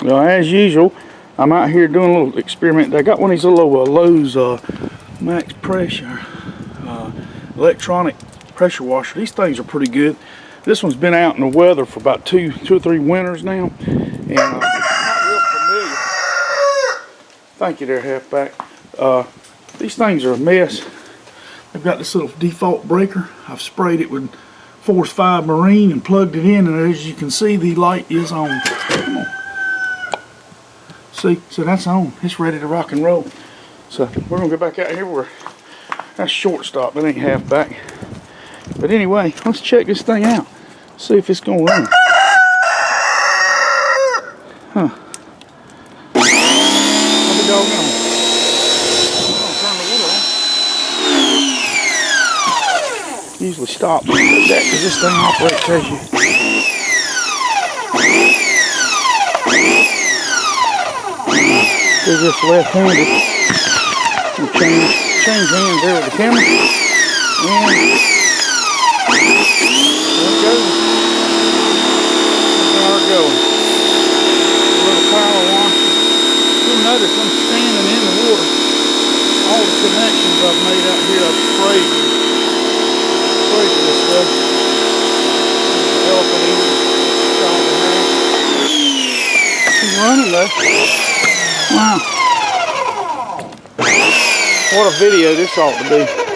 Well, as usual, I'm out here doing a little experiment. I got one of these little Lowe's max pressure electronic pressure washer. These things are pretty good. This one's been out in the weather for about two or three winters now, and not real familiar. Thank you there, Halfback. These things are a mess. They've got this little default breaker. I've sprayed it with Force 5 Marine and plugged it in, and as you can see, the light is on. Come on. See, so that's on. It's ready to rock and roll. So we're gonna go back out here. That's shortstop. That ain't Halfback. But anyway, let's check this thing out. See if it's gonna run. Huh? I'll be doggone. I'm gonna turn the water on. Usually stops that because this thing operates as you. They're just left-handed. We'll change hands there with the camera. And there it goes. There it goes. A little power washer. You'll notice I'm standing in the water. All the connections I've made out here, I've sprayed with this stuff. The elephant eater. She's running though. Wow. What a video this ought to be.